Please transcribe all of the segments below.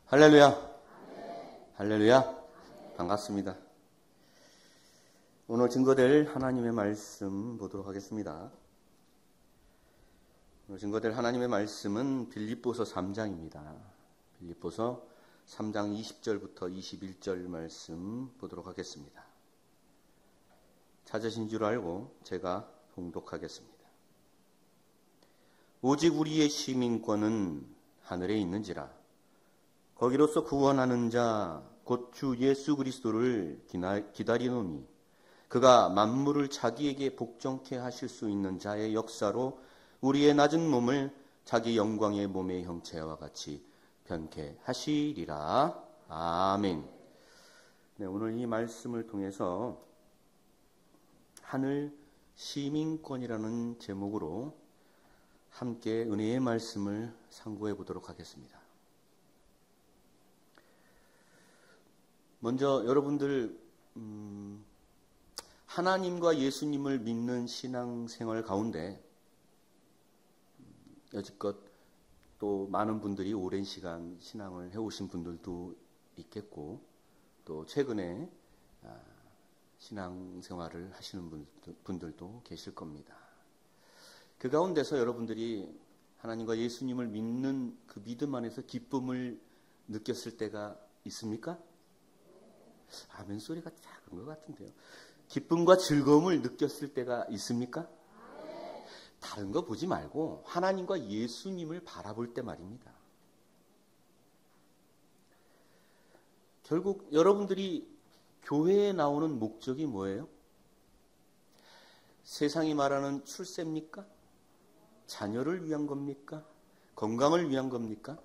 할렐루야. 할렐루야. 반갑습니다. 오늘 증거될 하나님의 말씀 보도록 하겠습니다. 오늘 증거될 하나님의 말씀은 빌립보서 3장입니다. 빌립보서 3장 20절부터 21절 말씀 보도록 하겠습니다. 찾으신 줄 알고 제가 봉독하겠습니다. 오직 우리의 시민권은 하늘에 있는지라. 거기로서 구원하는 자 곧 주 예수 그리스도를 기다리노니 그가 만물을 자기에게 복종케 하실 수 있는 자의 역사로 우리의 낮은 몸을 자기 영광의 몸의 형체와 같이 변케 하시리라. 아멘. 네, 오늘 이 말씀을 통해서 하늘 시민권이라는 제목으로 함께 은혜의 말씀을 상고해 보도록 하겠습니다. 먼저 여러분들 하나님과 예수님을 믿는 신앙생활 가운데 여지껏 또 많은 분들이 오랜 시간 신앙을 해오신 분들도 있겠고 또 최근에 신앙생활을 하시는 분들도 계실 겁니다. 그 가운데서 여러분들이 하나님과 예수님을 믿는 그 믿음 안에서 기쁨을 느꼈을 때가 있습니까? 아멘 소리가 작은 것 같은데요. 기쁨과 즐거움을 느꼈을 때가 있습니까? 다른 거 보지 말고 하나님과 예수님을 바라볼 때 말입니다. 결국 여러분들이 교회에 나오는 목적이 뭐예요? 세상이 말하는 출세입니까? 자녀를 위한 겁니까? 건강을 위한 겁니까?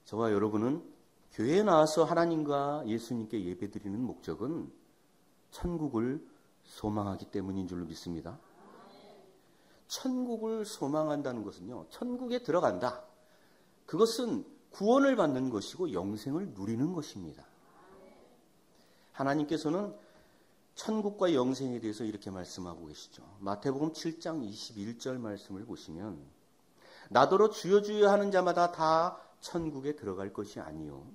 저와 여러분은 교회에 나와서 하나님과 예수님께 예배드리는 목적은 천국을 소망하기 때문인 줄로 믿습니다. 천국을 소망한다는 것은요, 천국에 들어간다. 그것은 구원을 받는 것이고 영생을 누리는 것입니다. 하나님께서는 천국과 영생에 대해서 이렇게 말씀하고 계시죠. 마태복음 7장 21절 말씀을 보시면 나더러 주여 주여 하는 자마다 다 천국에 들어갈 것이 아니요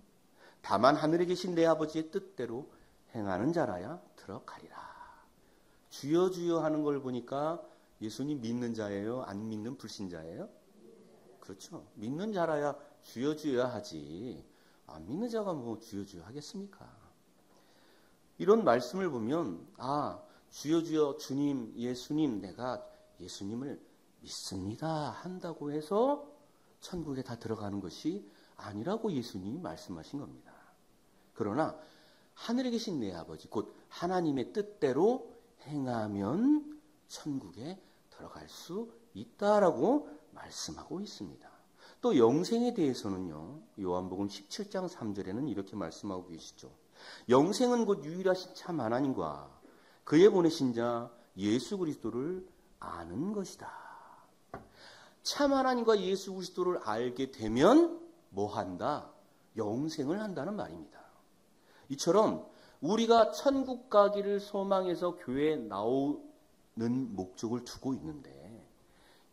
다만 하늘에 계신 내 아버지의 뜻대로 행하는 자라야 들어가리라. 주여 주여 하는 걸 보니까 예수님 믿는 자예요? 안 믿는 불신자예요? 그렇죠. 믿는 자라야 주여 주여 하지 안 믿는 자가 뭐 주여 주여 하겠습니까? 이런 말씀을 보면 주여 주여 주님 예수님 내가 예수님을 믿습니다 한다고 해서 천국에 다 들어가는 것이 아니라고 예수님이 말씀하신 겁니다. 그러나 하늘에 계신 내 아버지 곧 하나님의 뜻대로 행하면 천국에 들어갈 수 있다라고 말씀하고 있습니다. 또 영생에 대해서는요. 요한복음 17장 3절에는 이렇게 말씀하고 계시죠. 영생은 곧 유일하신 참 하나님과 그의 보내신 자 예수 그리스도를 아는 것이다. 참 하나님과 예수 그리스도를 알게 되면 뭐 한다? 영생을 한다는 말입니다. 이처럼 우리가 천국 가기를 소망해서 교회에 나오는 목적을 두고 있는데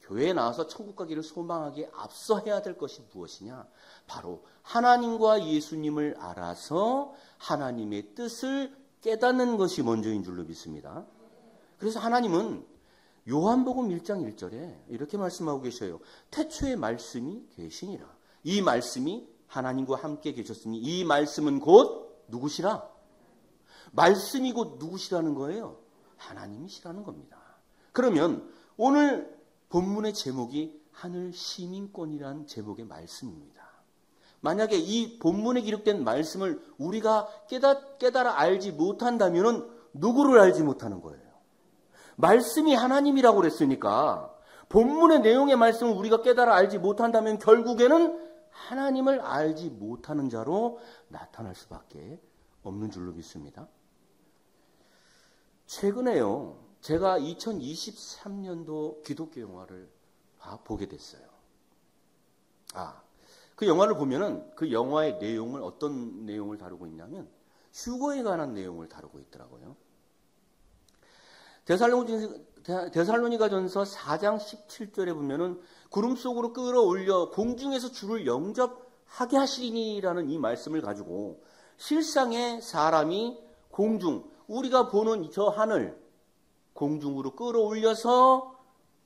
교회에 나와서 천국 가기를 소망하기에 앞서 해야 될 것이 무엇이냐? 바로 하나님과 예수님을 알아서 하나님의 뜻을 깨닫는 것이 먼저인 줄로 믿습니다. 그래서 하나님은 요한복음 1장 1절에 이렇게 말씀하고 계셔요. 태초에 말씀이 계시니라. 이 말씀이 하나님과 함께 계셨으니 이 말씀은 곧 누구시라? 말씀이 곧 누구시라는 거예요? 하나님이시라는 겁니다. 그러면 오늘 본문의 제목이 하늘 시민권이라는 제목의 말씀입니다. 만약에 이 본문에 기록된 말씀을 우리가 깨달아 알지 못한다면 누구를 알지 못하는 거예요? 말씀이 하나님이라고 그랬으니까 본문의 내용의 말씀을 우리가 깨달아 알지 못한다면 결국에는 하나님을 알지 못하는 자로 나타날 수밖에 없는 줄로 믿습니다. 최근에요, 제가 2023년도 기독교 영화를 보게 됐어요. 그 영화를 보면은 그 영화의 내용을 어떤 내용을 다루고 있냐면 휴거에 관한 내용을 다루고 있더라고요. 데살로니가전서 4장 17절에 보면은 구름 속으로 끌어올려 공중에서 주를 영접하게 하시리니라는 이 말씀을 가지고 실상의 사람이 공중, 우리가 보는 저 하늘 공중으로 끌어올려서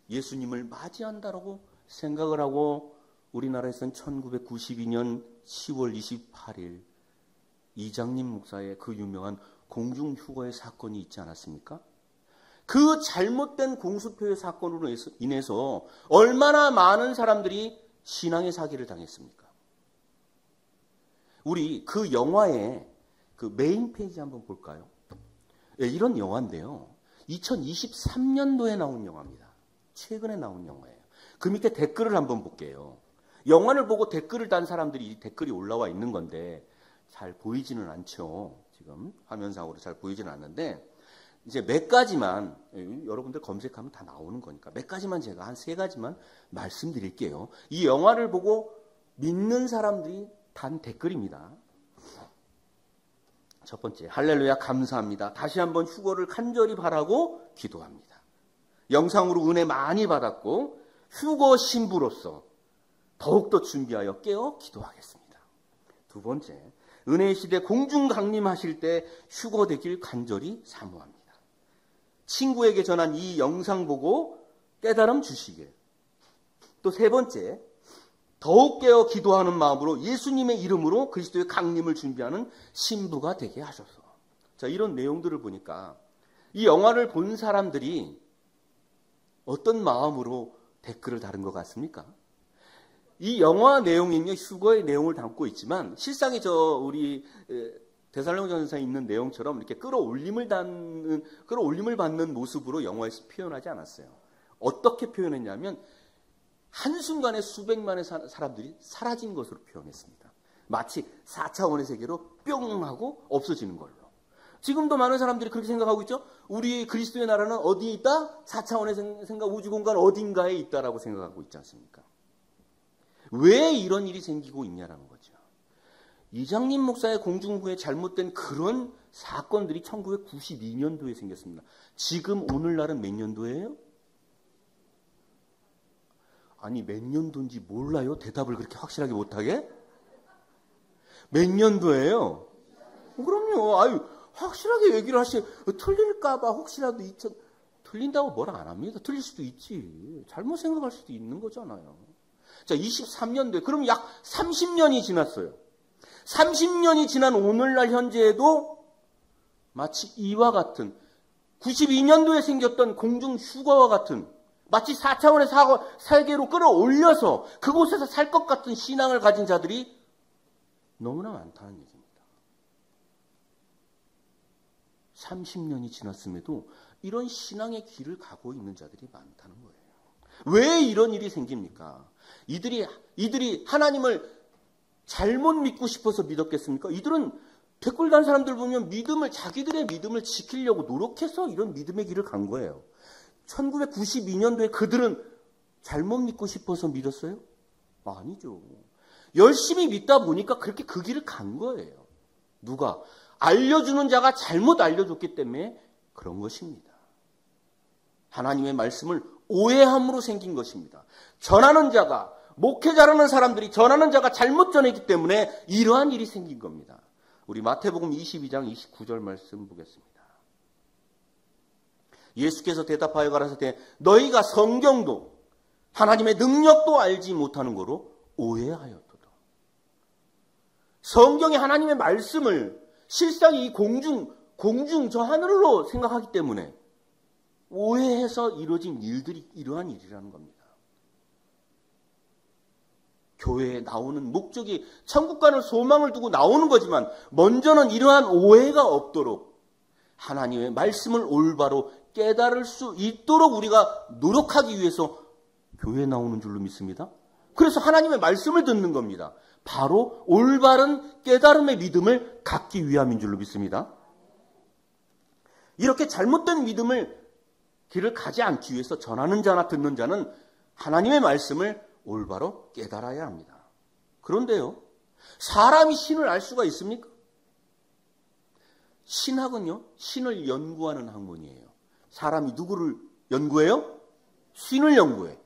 예수님을 맞이한다라고 생각을 하고 우리나라에서는 1992년 10월 28일 이장림 목사의 그 유명한 공중휴거의 사건이 있지 않았습니까? 그 잘못된 공수표의 사건으로 인해서 얼마나 많은 사람들이 신앙의 사기를 당했습니까? 우리 그 영화의 그 메인 페이지 한번 볼까요? 네, 이런 영화인데요. 2023년도에 나온 영화입니다. 최근에 나온 영화예요. 그 밑에 댓글을 한번 볼게요. 영화를 보고 댓글을 단 사람들이 댓글이 올라와 있는 건데 잘 보이지는 않죠. 지금 화면상으로 잘 보이지는 않는데 이제 몇 가지만 여러분들 검색하면 다 나오는 거니까 몇 가지만 제가 한 3가지만 말씀드릴게요. 이 영화를 보고 믿는 사람들이 단 댓글입니다. 첫 번째, 할렐루야 감사합니다. 다시 한번 휴거를 간절히 바라고 기도합니다. 영상으로 은혜 많이 받았고 휴거 신부로서 더욱더 준비하여 깨어 기도하겠습니다. 두 번째, 은혜의 시대 공중 강림하실 때 휴거되길 간절히 사모합니다. 친구에게 전한 이 영상 보고 깨달음 주시길. 또 세 번째, 더욱 깨어 기도하는 마음으로 예수님의 이름으로 그리스도의 강림을 준비하는 신부가 되게 하셔서. 자, 이런 내용들을 보니까 이 영화를 본 사람들이 어떤 마음으로 댓글을 다른 것 같습니까? 이 영화 내용은요, 휴거의 내용을 담고 있지만 실상이 우리 데살로니가전서에 있는 내용처럼 이렇게 끌어올림을 받는 모습으로 영화에서 표현하지 않았어요. 어떻게 표현했냐면 한순간에 수백만의 사람들이 사라진 것으로 표현했습니다. 마치 4차원의 세계로 뿅 하고 없어지는 걸로. 지금도 많은 사람들이 그렇게 생각하고 있죠. 우리 그리스도의 나라는 어디에 있다? 4차원의 생각, 우주공간 어딘가에 있다라고 생각하고 있지 않습니까? 왜 이런 일이 생기고 있냐라는 거죠. 이장림 목사의 공중 후에 잘못된 그런 사건들이 1992년도에 생겼습니다. 지금 오늘날은 몇 년도예요? 아니, 몇 년도인지 몰라요? 대답을 그렇게 확실하게 못하게? 몇 년도예요? 그럼요. 확실하게 얘기를 하시. 틀릴까봐 혹시라도 틀린다고 뭐라 안 합니다. 틀릴 수도 있지. 잘못 생각할 수도 있는 거잖아요. 자, 23년도에 그럼 약 30년이 지났어요. 30년이 지난 오늘날 현재에도 마치 이와 같은 92년도에 생겼던 공중 휴거와 같은 마치 4차원의 세계로 끌어올려서 그곳에서 살 것 같은 신앙을 가진 자들이 너무나 많다는 얘기입니다. 30년이 지났음에도 이런 신앙의 길을 가고 있는 자들이 많다는 거예요. 왜 이런 일이 생깁니까? 이들이 하나님을 잘못 믿고 싶어서 믿었겠습니까? 이들은 댓글 단 사람들 보면 자기들의 믿음을 지키려고 노력해서 이런 믿음의 길을 간 거예요. 1992년도에 그들은 잘못 믿고 싶어서 믿었어요? 아니죠. 열심히 믿다 보니까 그렇게 그 길을 간 거예요. 누가? 알려주는 자가 잘못 알려줬기 때문에 그런 것입니다. 하나님의 말씀을 오해함으로 생긴 것입니다. 전하는 자가, 목회자라는 사람들이 전하는 자가 잘못 전했기 때문에 이러한 일이 생긴 겁니다. 우리 마태복음 22장 29절 말씀 보겠습니다. 예수께서 대답하여 가라사대 너희가 성경도 하나님의 능력도 알지 못하는 거로 오해하였도다. 성경이 하나님의 말씀을 실상 이 공중 저 하늘로 생각하기 때문에 오해해서 이루어진 일들이 이러한 일이라는 겁니다. 교회에 나오는 목적이 천국 가는 소망을 두고 나오는 거지만 먼저는 이러한 오해가 없도록 하나님의 말씀을 올바로 깨달을 수 있도록 우리가 노력하기 위해서 교회에 나오는 줄로 믿습니다. 그래서 하나님의 말씀을 듣는 겁니다. 바로 올바른 깨달음의 믿음을 갖기 위함인 줄로 믿습니다. 이렇게 잘못된 길을 가지 않기 위해서 전하는 자나 듣는 자는 하나님의 말씀을 올바로 깨달아야 합니다. 그런데요, 사람이 신을 알 수가 있습니까? 신학은요, 신을 연구하는 학문이에요. 사람이 누구를 연구해요? 신을 연구해.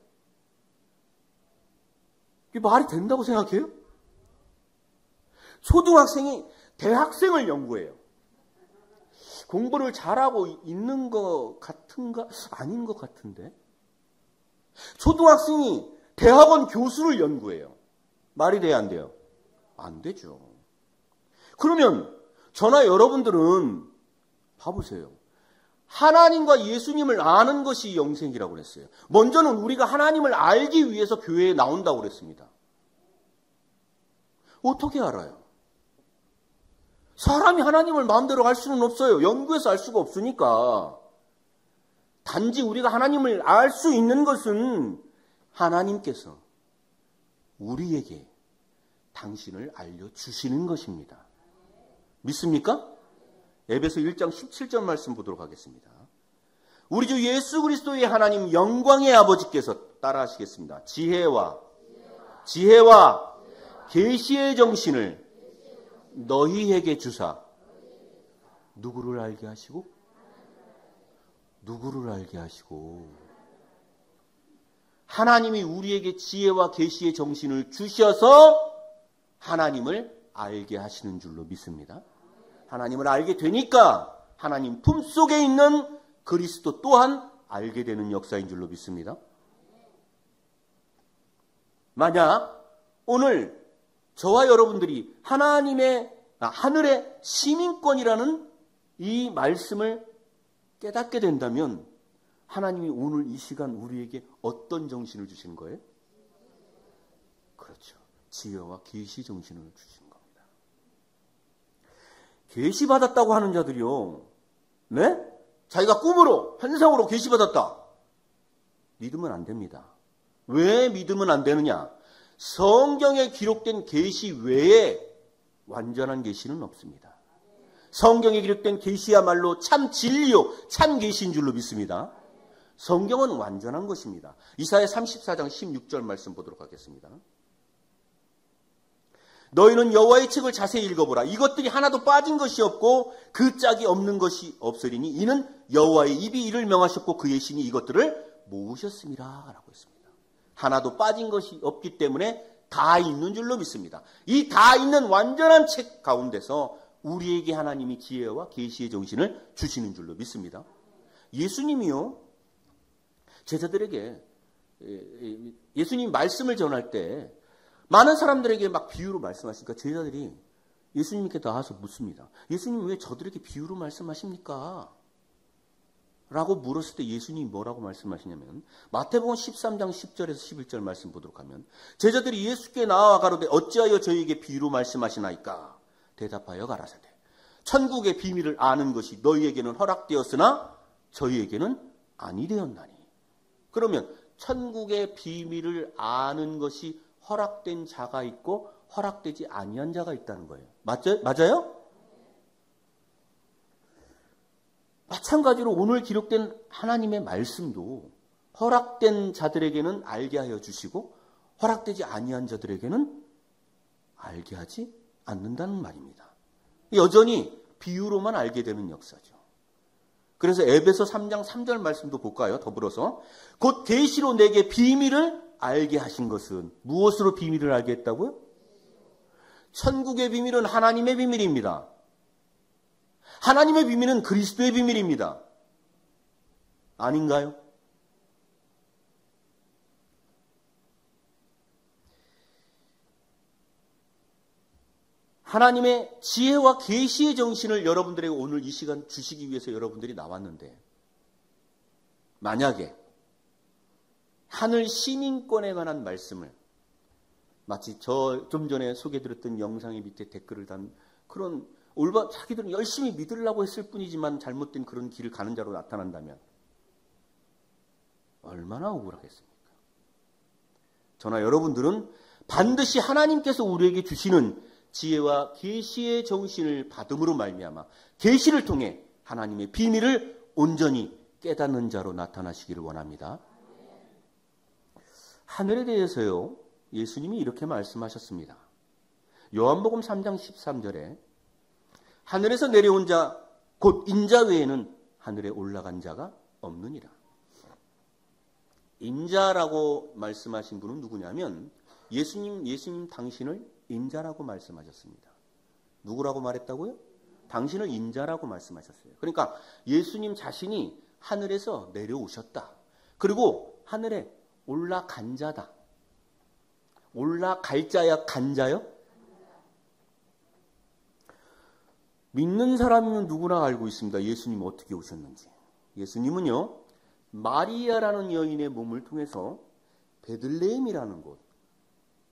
이게 말이 된다고 생각해요? 초등학생이 대학생을 연구해요. 공부를 잘하고 있는 것 같은가? 아닌 것 같은데. 초등학생이 대학원 교수를 연구해요. 말이 돼야 안 돼요? 안 되죠. 그러면 저나 여러분들은 봐보세요. 하나님과 예수님을 아는 것이 영생이라고 그랬어요. 먼저는 우리가 하나님을 알기 위해서 교회에 나온다고 그랬습니다. 어떻게 알아요? 사람이 하나님을 마음대로 알 수는 없어요. 연구해서 알 수가 없으니까. 단지 우리가 하나님을 알 수 있는 것은 하나님께서 우리에게 당신을 알려주시는 것입니다. 믿습니까? 에베소 1장 17절 말씀 보도록 하겠습니다. 우리 주 예수 그리스도의 하나님 영광의 아버지께서 따라하시겠습니다. 지혜와 계시의 정신을 너희에게 주사 누구를 알게 하시고? 누구를 알게 하시고? 하나님이 우리에게 지혜와 계시의 정신을 주셔서 하나님을 알게 하시는 줄로 믿습니다. 하나님을 알게 되니까 하나님 품속에 있는 그리스도 또한 알게 되는 역사인 줄로 믿습니다. 만약 오늘 저와 여러분들이 하늘의 시민권이라는 이 말씀을 깨닫게 된다면 하나님이 오늘 이 시간 우리에게 어떤 정신을 주시는 거예요? 그렇죠. 지혜와 계시 정신을 주시는 겁니다. 계시받았다고 하는 자들이요. 네? 자기가 꿈으로, 환상으로 계시받았다. 믿으면 안 됩니다. 왜 믿으면 안 되느냐? 성경에 기록된 계시 외에 완전한 계시는 없습니다. 성경에 기록된 계시야말로 참 진리요, 참 계시인 줄로 믿습니다. 성경은 완전한 것입니다. 이사야 34장 16절 말씀 보도록 하겠습니다. 너희는 여호와의 책을 자세히 읽어보라. 이것들이 하나도 빠진 것이 없고 그 짝이 없는 것이 없으리니 이는 여호와의 입이 이를 명하셨고 그의 신이 이것들을 모으셨음이라 라고 했습니다. 하나도 빠진 것이 없기 때문에 다 있는 줄로 믿습니다. 이 다 있는 완전한 책 가운데서 우리에게 하나님이 지혜와 계시의 정신을 주시는 줄로 믿습니다. 예수님이요, 제자들에게 예수님 말씀을 전할 때 많은 사람들에게 막 비유로 말씀하시니까 제자들이 예수님께 나와서 묻습니다. 예수님 왜 저들에게 비유로 말씀하십니까? 라고 물었을 때 예수님이 뭐라고 말씀하시냐면 마태복음 13장 10절에서 11절 말씀 보도록 하면 제자들이 예수께 나와 가로되 어찌하여 저희에게 비유로 말씀하시나이까? 대답하여 가라사대 천국의 비밀을 아는 것이 너희에게는 허락되었으나 저희에게는 아니되었나니. 그러면 천국의 비밀을 아는 것이 허락된 자가 있고 허락되지 아니한 자가 있다는 거예요. 맞아요? 마찬가지로 오늘 기록된 하나님의 말씀도 허락된 자들에게는 알게 하여 주시고 허락되지 아니한 자들에게는 알게 하지 않는다는 말입니다. 여전히 비유로만 알게 되는 역사죠. 그래서 에베소 3장 3절 말씀도 볼까요? 더불어서 곧 계시로 내게 비밀을 알게 하신 것은 무엇으로 비밀을 알게 했다고요? 천국의 비밀은 하나님의 비밀입니다. 하나님의 비밀은 그리스도의 비밀입니다. 아닌가요? 하나님의 지혜와 계시의 정신을 여러분들에게 오늘 이 시간 주시기 위해서 여러분들이 나왔는데 만약에 하늘 시민권에 관한 말씀을 마치 저 좀 전에 소개드렸던 영상의 밑에 댓글을 단 그런 자기들은 열심히 믿으려고 했을 뿐이지만 잘못된 그런 길을 가는 자로 나타난다면 얼마나 억울하겠습니까? 저나 여러분들은 반드시 하나님께서 우리에게 주시는 지혜와 계시의 정신을 받음으로 말미암아 계시를 통해 하나님의 비밀을 온전히 깨닫는 자로 나타나시기를 원합니다. 하늘에 대해서요, 예수님이 이렇게 말씀하셨습니다. 요한복음 3장 13절에 하늘에서 내려온 자 곧 인자 외에는 하늘에 올라간 자가 없느니라. 인자라고 말씀하신 분은 누구냐면 예수님 당신을 인자라고 말씀하셨습니다. 누구라고 말했다고요? 당신을 인자라고 말씀하셨어요. 그러니까 예수님 자신이 하늘에서 내려오셨다. 그리고 하늘에 올라간 자다. 올라갈 자야, 간 자요? 믿는 사람은 누구나 알고 있습니다. 예수님이 어떻게 오셨는지. 예수님은요, 마리아라는 여인의 몸을 통해서 베들레헴이라는 곳,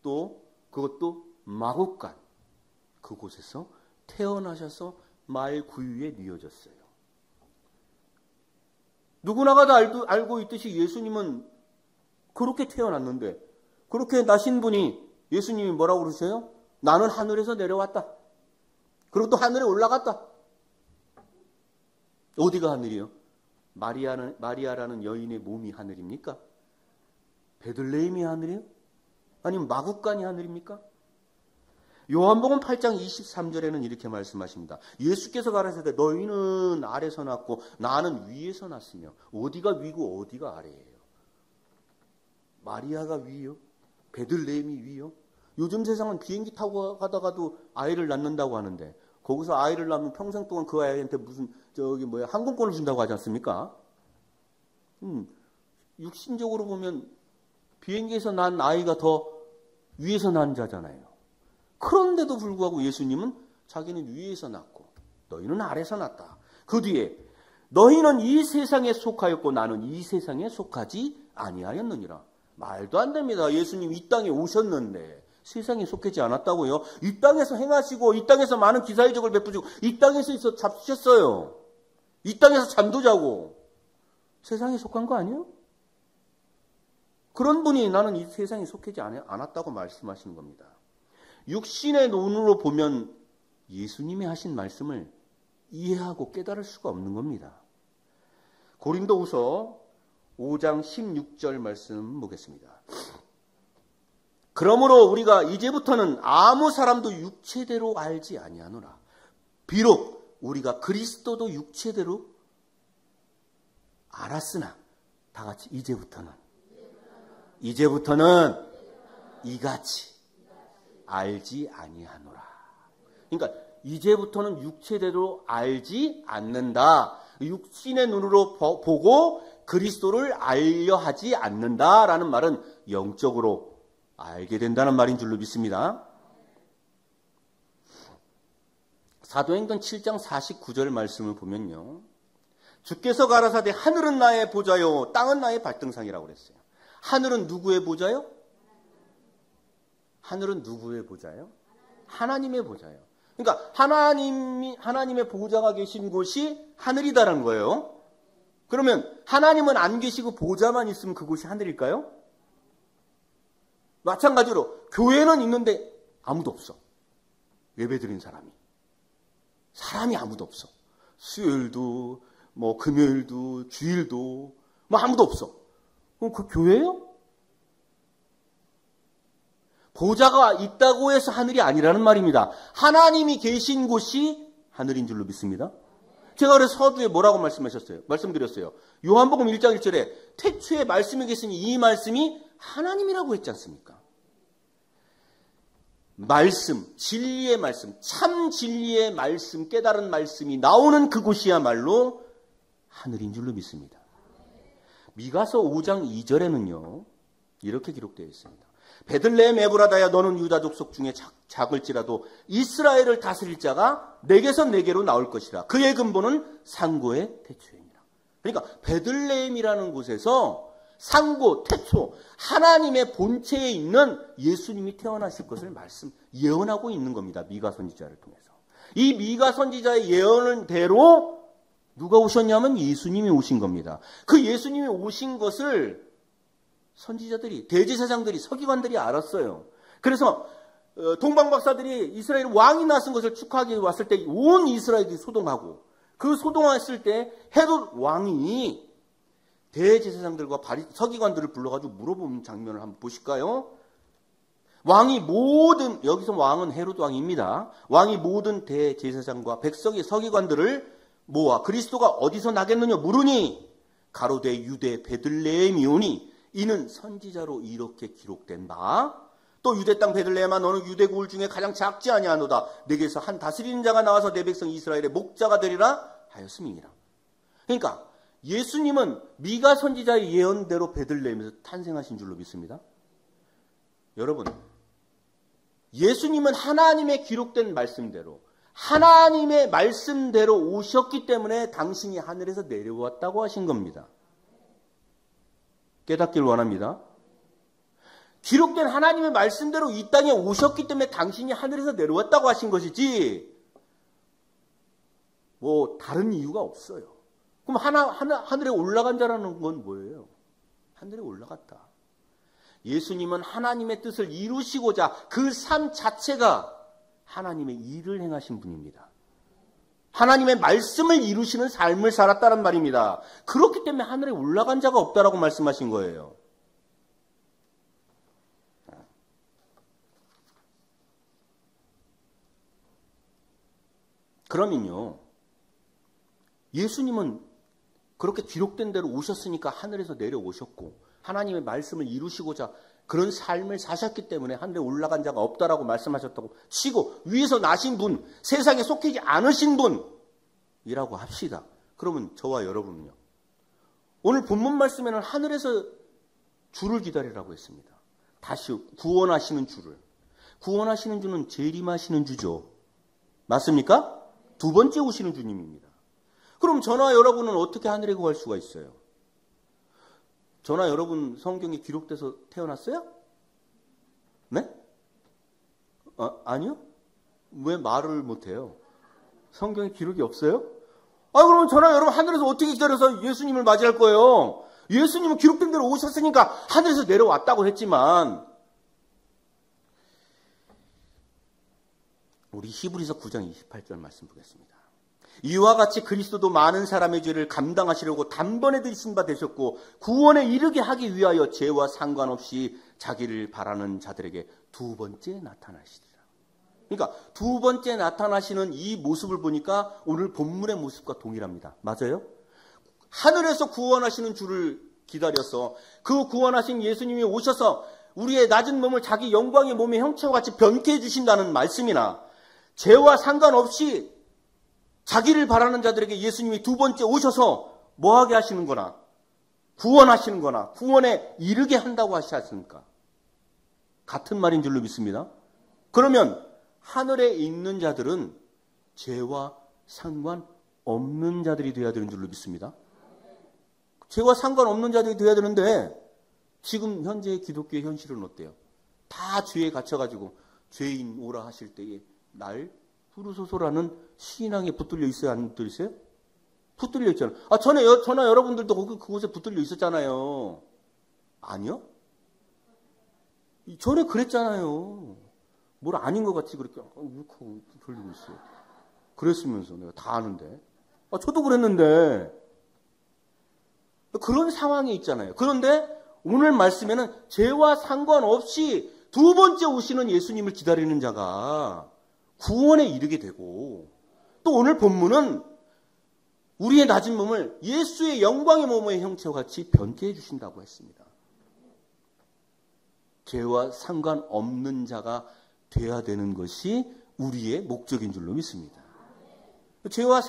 또 그것도 마국간, 그곳에서 태어나셔서 말 구유에 뉘어졌어요. 누구나가 다 알고 있듯이 예수님은 그렇게 태어났는데, 그렇게 나신 분이 예수님이 뭐라고 그러세요? 나는 하늘에서 내려왔다. 그리고 또 하늘에 올라갔다. 어디가 하늘이요? 마리아라는 여인의 몸이 하늘입니까? 베들레헴이 하늘이요? 아니면 마국간이 하늘입니까? 요한복음 8장 23절에는 이렇게 말씀하십니다. 예수께서 가라사대 너희는 아래서 났고 나는 위에서 났으며 어디가 위고 어디가 아래예요? 마리아가 위요? 베들레헴이 위요? 요즘 세상은 비행기 타고 가다가도 아이를 낳는다고 하는데 거기서 아이를 낳으면 평생 동안 그 아이한테 무슨 항공권을 준다고 하지 않습니까? 육신적으로 보면 비행기에서 난 아이가 더 위에서 난 자잖아요. 그런데도 불구하고 예수님은 자기는 위에서 났고 너희는 아래서 났다. 그 뒤에 너희는 이 세상에 속하였고 나는 이 세상에 속하지 아니하였느니라. 말도 안 됩니다. 예수님 이 땅에 오셨는데 세상에 속하지 않았다고요? 이 땅에서 행하시고 이 땅에서 많은 기사의적을 베푸시고 이 땅에서 있어 잡수셨어요. 이 땅에서 잠도 자고 세상에 속한 거 아니에요? 그런 분이 나는 이 세상에 속하지 않았다고 말씀하시는 겁니다. 육신의 눈으로 보면 예수님이 하신 말씀을 이해하고 깨달을 수가 없는 겁니다. 고린도후서 5장 16절 말씀 보겠습니다. 그러므로 우리가 이제부터는 아무 사람도 육체대로 알지 아니하노라. 비록 우리가 그리스도도 육체대로 알았으나 다 같이 이제부터는 이같이 알지 아니하노라. 그러니까 이제부터는 육체대로 알지 않는다. 육신의 눈으로 보고 그리스도를 알려 하지 않는다라는 말은 영적으로 알게 된다는 말인 줄로 믿습니다. 사도행전 7장 49절 말씀을 보면요. 주께서 가라사대 하늘은 나의 보좌요 땅은 나의 발등상이라고 그랬어요. 하늘은 누구의 보좌요? 하늘은 누구의 보좌요? 하나님의 보좌요. 그러니까 하나님의 보좌가 계신 곳이 하늘이다라는 거예요. 그러면 하나님은 안 계시고 보좌만 있으면 그곳이 하늘일까요? 마찬가지로 교회는 있는데 아무도 없어. 예배드린 사람이 아무도 없어. 수요일도 금요일도 주일도 아무도 없어. 그럼 그 교회예요? 보좌가 있다고 해서 하늘이 아니라는 말입니다. 하나님이 계신 곳이 하늘인 줄로 믿습니다. 제가 그래서 서두에 뭐라고 말씀드렸어요. 요한복음 1장 1절에 태초에 말씀이 계시니 이 말씀이 하나님이라고 했지 않습니까? 말씀, 진리의 말씀, 참 진리의 말씀, 깨달은 말씀이 나오는 그곳이야말로 하늘인 줄로 믿습니다. 미가서 5장 2절에는요. 이렇게 기록되어 있습니다. 베들레헴 에브라다야 너는 유다 족속 중에 작을지라도 이스라엘을 다스릴 자가 내게서 내게로 나올 것이라. 그의 근본은 상고의 태초이니라. 그러니까 베들레헴이라는 곳에서 상고, 태초, 하나님의 본체에 있는 예수님이 태어나실 것을 예언하고 있는 겁니다. 미가 선지자를 통해서. 이 미가 선지자의 예언대로 누가 오셨냐면 예수님이 오신 겁니다. 그 예수님이 오신 것을 선지자들이, 대제사장들이, 서기관들이 알았어요. 그래서 동방박사들이 이스라엘 왕이 나선 것을 축하하기 왔을 때 온 이스라엘이 소동하고, 그 소동했을 때 헤롯 왕이 대제사장들과 서기관들을 불러가지고 물어보는 장면을 한번 보실까요? 왕이 모든, 여기서 왕은 헤롯 왕입니다. 왕이 모든 대제사장과 백성의 서기관들을 모아 그리스도가 어디서 나겠느냐 물으니 가로되 유대 베들레헴이오니 이는 선지자로 이렇게 기록된 바 또 유대 땅 베들레헴아 너는 유대 고을 중에 가장 작지 아니하노다 내게서 한 다스리는 자가 나와서 내 백성 이스라엘의 목자가 되리라 하였음이니라. 그러니까 예수님은 미가 선지자의 예언대로 베들레헴에서 탄생하신 줄로 믿습니다. 여러분, 예수님은 하나님의 기록된 말씀대로 하나님의 말씀대로 오셨기 때문에 당신이 하늘에서 내려왔다고 하신 겁니다. 깨닫길 원합니다. 기록된 하나님의 말씀대로 이 땅에 오셨기 때문에 당신이 하늘에서 내려왔다고 하신 것이지 뭐 다른 이유가 없어요. 그럼 하늘에 올라간 자라는 건 뭐예요? 하늘에 올라갔다. 예수님은 하나님의 뜻을 이루시고자 그 삶 자체가 하나님의 일을 행하신 분입니다. 하나님의 말씀을 이루시는 삶을 살았다는 말입니다. 그렇기 때문에 하늘에 올라간 자가 없다라고 말씀하신 거예요. 그러면요, 예수님은 그렇게 기록된 대로 오셨으니까 하늘에서 내려오셨고 하나님의 말씀을 이루시고자 그런 삶을 사셨기 때문에 하늘에 올라간 자가 없다라고 말씀하셨다고 치고 위에서 나신 분, 세상에 속하지 않으신 분이라고 합시다. 그러면 저와 여러분은요, 오늘 본문 말씀에는 하늘에서 주를 기다리라고 했습니다. 다시 구원하시는 주를. 구원하시는 주는 재림하시는 주죠. 맞습니까? 두 번째 오시는 주님입니다. 그럼 저나 여러분은 어떻게 하늘에 구할 수가 있어요? 저나 여러분 성경에 기록돼서 태어났어요? 네? 아니요? 왜 말을 못해요? 성경에 기록이 없어요? 그러면 저나 여러분 하늘에서 어떻게 기다려서 예수님을 맞이할 거예요? 예수님은 기록된 대로 오셨으니까 하늘에서 내려왔다고 했지만 우리 히브리서 9장 28절 말씀 보겠습니다. 이와 같이 그리스도도 많은 사람의 죄를 감당하시려고 단번에 드리신 바 되셨고 구원에 이르게 하기 위하여 죄와 상관없이 자기를 바라는 자들에게 두 번째 나타나시리라. 그러니까 두 번째 나타나시는 이 모습을 보니까 오늘 본문의 모습과 동일합니다. 맞아요? 하늘에서 구원하시는 주를 기다려서 그 구원하신 예수님이 오셔서 우리의 낮은 몸을 자기 영광의 몸의 형체와 같이 변케 해주신다는 말씀이나 죄와 상관없이 자기를 바라는 자들에게 예수님이 두 번째 오셔서 뭐하게 하시는 거나 구원하시는 거나 구원에 이르게 한다고 하셨습니까? 같은 말인 줄로 믿습니다. 그러면 하늘에 있는 자들은 죄와 상관없는 자들이 되어야 되는 줄로 믿습니다. 죄와 상관없는 자들이 되어야 되는데 지금 현재의 기독교의 현실은 어때요? 다 죄에 갇혀가지고 죄인 오라 하실 때에 날 부르소서라는 신앙에 붙들려 있어요? 안 붙들려 있어요? 붙들려 있잖아요. 저나 여러분들도 그곳에 붙들려 있었잖아요. 아니요? 전에 그랬잖아요. 뭘 아닌 것 같이 그렇게 울컥 돌리고 있어요. 그랬으면서 내가 다 아는데. 저도 그랬는데. 그런 상황에 있잖아요. 그런데 오늘 말씀에는 죄와 상관없이 두 번째 오시는 예수님을 기다리는 자가 구원에 이르게 되고 또 오늘 본문은 우리의 낮은 몸을 예수의 영광의 몸의 형체와 같이 변케 해주신다고 했습니다. 죄와 상관없는 자가 되어야 되는 것이 우리의 목적인 줄로 믿습니다. 죄와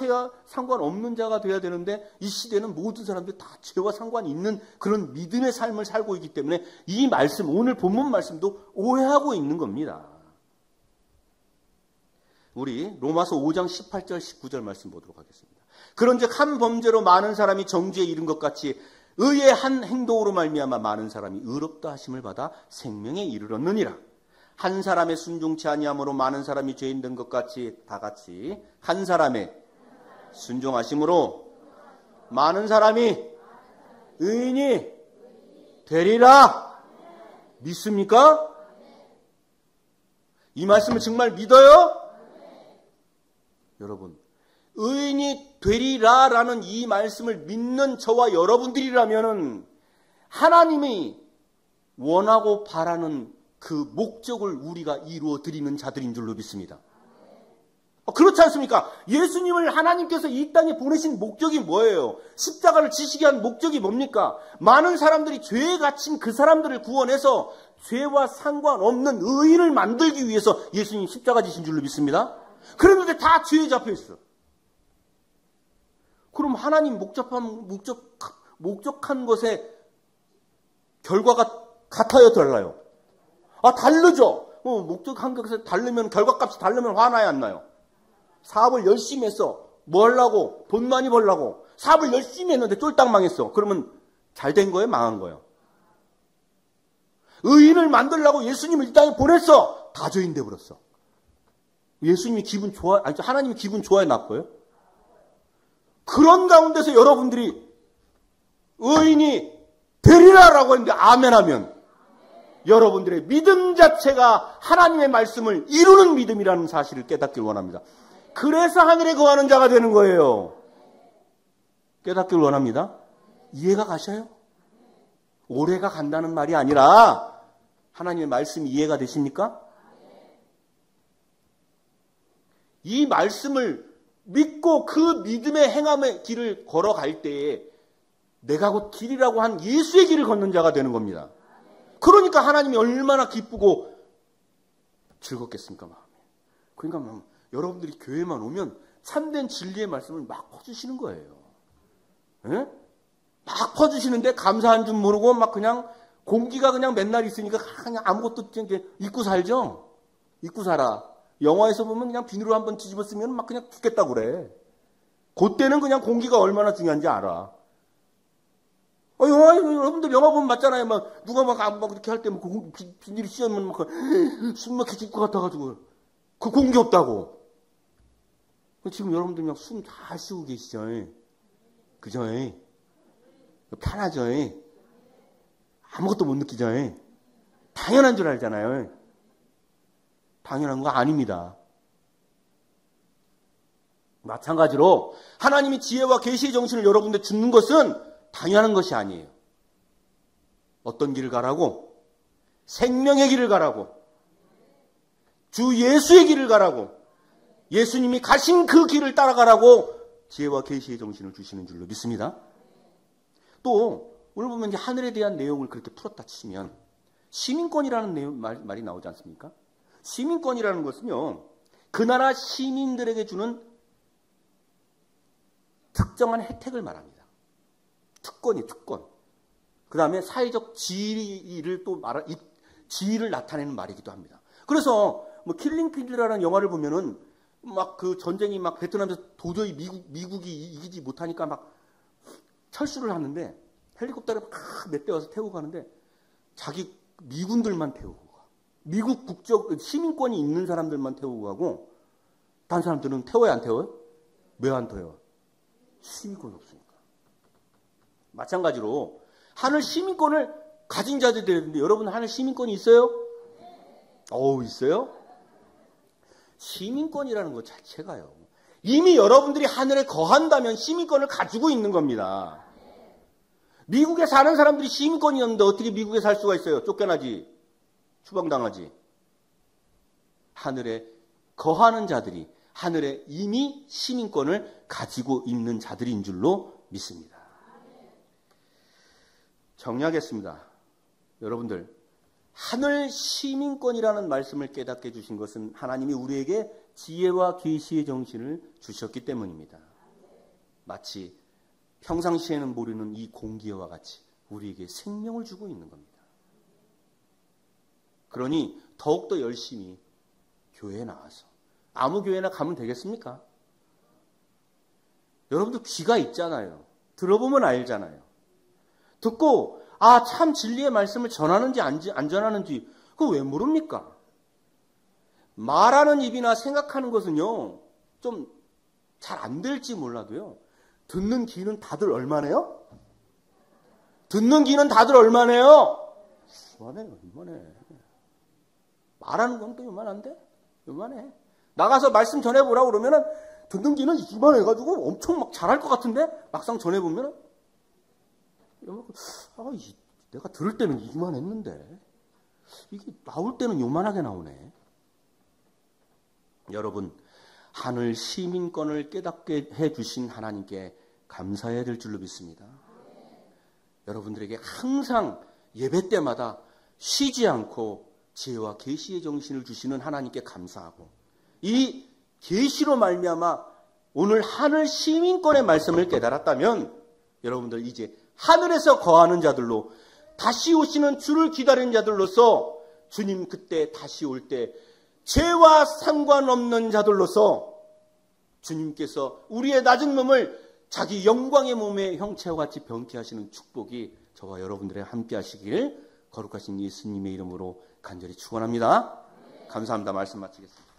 상관없는 자가 되어야 되는데 이 시대는 모든 사람들이 다 죄와 상관이 있는 그런 믿음의 삶을 살고 있기 때문에 이 말씀, 오늘 본문 말씀도 오해하고 있는 겁니다. 우리 로마서 5장 18절 19절 말씀 보도록 하겠습니다. 그런즉 한 범죄로 많은 사람이 정죄에 이른 것 같이 의의 한 행동으로 말미암아 많은 사람이 의롭다 하심을 받아 생명에 이르렀느니라. 한 사람의 순종치 아니함으로 많은 사람이 죄인 된 것 같이 다 같이 한 사람의 순종하심으로 많은 사람이 의인이 되리라. 믿습니까? 이 말씀을 정말 믿어요? 여러분, 의인이 되리라라는 이 말씀을 믿는 저와 여러분들이라면 하나님이 원하고 바라는 그 목적을 우리가 이루어 드리는 자들인 줄로 믿습니다. 그렇지 않습니까? 예수님을 하나님께서 이 땅에 보내신 목적이 뭐예요? 십자가를 지시게 한 목적이 뭡니까? 많은 사람들이 죄에 갇힌 그 사람들을 구원해서 죄와 상관없는 의인을 만들기 위해서 예수님 십자가 지신 줄로 믿습니다. 그런데 다 죄에 잡혀 있어. 그럼 하나님 목적한 것의 결과가 같아요, 달라요? 다르죠. 목적한 것에 다르면, 결과값이 다르면 화나야 안 나요? 사업을 열심히 했어. 뭐 하려고? 돈 많이 벌려고. 사업을 열심히 했는데 쫄딱 망했어. 그러면 잘 된 거예요? 망한 거예요? 의인을 만들려고 예수님을 이 땅에 보냈어. 다 죄인 돼버렸어. 예수님이 기분 좋아, 아니, 하나님이 기분 좋아요, 나빠요? 그런 가운데서 여러분들이 의인이 되리라라고 했는데 아멘 하면 여러분들의 믿음 자체가 하나님의 말씀을 이루는 믿음이라는 사실을 깨닫길 원합니다. 그래서 하늘에 거하는 자가 되는 거예요. 깨닫길 원합니다. 이해가 가셔요? 오래가 간다는 말이 아니라 하나님의 말씀이 이해가 되십니까? 이 말씀을 믿고 그 믿음의 행함의 길을 걸어갈 때에 내가 곧 길이라고 한 예수의 길을 걷는 자가 되는 겁니다. 그러니까 하나님이 얼마나 기쁘고 즐겁겠습니까, 마음에. 그러니까 여러분들이 교회만 오면 참된 진리의 말씀을 막 퍼주시는 거예요. 에? 막 퍼주시는데 감사한 줄 모르고 막 그냥 공기가 그냥 맨날 있으니까 그냥 아무것도 잊고 살죠. 잊고 살아. 영화에서 보면 그냥 비누로 한번 뒤집어 쓰면 막 그냥 죽겠다고 그래. 그때는 그냥 공기가 얼마나 중요한지 알아. 여러분들 영화 보면 맞잖아요. 막 누가 막 그렇게 할 때 막 비닐이 씌우면 막 숨 막혀 죽을 것 같아가지고 그 공기 없다고. 지금 여러분들 그냥 숨 잘 쉬고 계시죠. 그죠? 편하죠. 아무것도 못 느끼죠. 당연한 줄 알잖아요. 당연한 거 아닙니다. 마찬가지로 하나님이 지혜와 계시의 정신을 여러분들 주는 것은 당연한 것이 아니에요. 어떤 길을 가라고? 생명의 길을 가라고. 주 예수의 길을 가라고. 예수님이 가신 그 길을 따라가라고 지혜와 계시의 정신을 주시는 줄로 믿습니다. 또 오늘 보면 이제 하늘에 대한 내용을 그렇게 풀었다 치면 시민권이라는 말이 나오지 않습니까? 시민권이라는 것은요, 그 나라 시민들에게 주는 특정한 혜택을 말합니다. 특권. 그 다음에 사회적 지위를 지위를 나타내는 말이기도 합니다. 그래서 킬링필드라는 영화를 보면은 막 그 전쟁이 막 베트남에서 도저히 미국이 이기지 못하니까 막 철수를 하는데 헬리콥터를 막 몇 대 와서 태우고 가는데 자기 미군들만 태우고 가. 미국 시민권이 있는 사람들만 태우고 가고 다른 사람들은 태워야 안 태워요? 왜 안 태워요? 시민권이 없으니까. 마찬가지로 하늘 시민권을 가진 자들이 되는데 여러분 하늘 시민권이 있어요? 있어요? 시민권이라는 것 자체가요. 이미 여러분들이 하늘에 거한다면 시민권을 가지고 있는 겁니다. 미국에 사는 사람들이 시민권이 없는데 어떻게 미국에 살 수가 있어요? 쫓겨나지. 추방당하지. 하늘에 거하는 자들이 하늘에 이미 시민권을 가지고 있는 자들인 줄로 믿습니다. 정리하겠습니다. 여러분들, 하늘 시민권이라는 말씀을 깨닫게 해주신 것은 하나님이 우리에게 지혜와 계시의 정신을 주셨기 때문입니다. 마치 평상시에는 모르는 이 공기와 같이 우리에게 생명을 주고 있는 겁니다. 그러니 더욱더 열심히 교회에 나와서 아무 교회나 가면 되겠습니까? 여러분들 귀가 있잖아요. 들어보면 알잖아요. 듣고 참 진리의 말씀을 전하는지 안 전하는지 그거 왜 모릅니까? 말하는 입이나 생각하는 것은요 좀 잘 안 될지 몰라도요 듣는 귀는 다들 얼마네요? 듣는 귀는 다들 얼마네요? 이만해. 말하는 건 또 요만한데? 요만해. 나가서 말씀 전해보라고 그러면은 듣는 귀는 이만해가지고 엄청 막 잘할 것 같은데 막상 전해보면은 내가 들을 때는 이만했는데 이게 나올 때는 요만하게 나오네. 여러분, 하늘 시민권을 깨닫게 해주신 하나님께 감사해야 될 줄로 믿습니다. 여러분들에게 항상 예배 때마다 쉬지 않고 지혜와 계시의 정신을 주시는 하나님께 감사하고, 이 계시로 말미암아 오늘 하늘 시민권의 말씀을 깨달았다면 여러분들 이제 하늘에서 거하는 자들로, 다시 오시는 주를 기다리는 자들로서, 주님 그때 다시 올 때 죄와 상관없는 자들로서 주님께서 우리의 낮은 몸을 자기 영광의 몸의 형체와 같이 병케 하시는 축복이 저와 여러분들의 함께 하시길 거룩하신 예수님의 이름으로 간절히 축원합니다. 감사합니다. 말씀 마치겠습니다.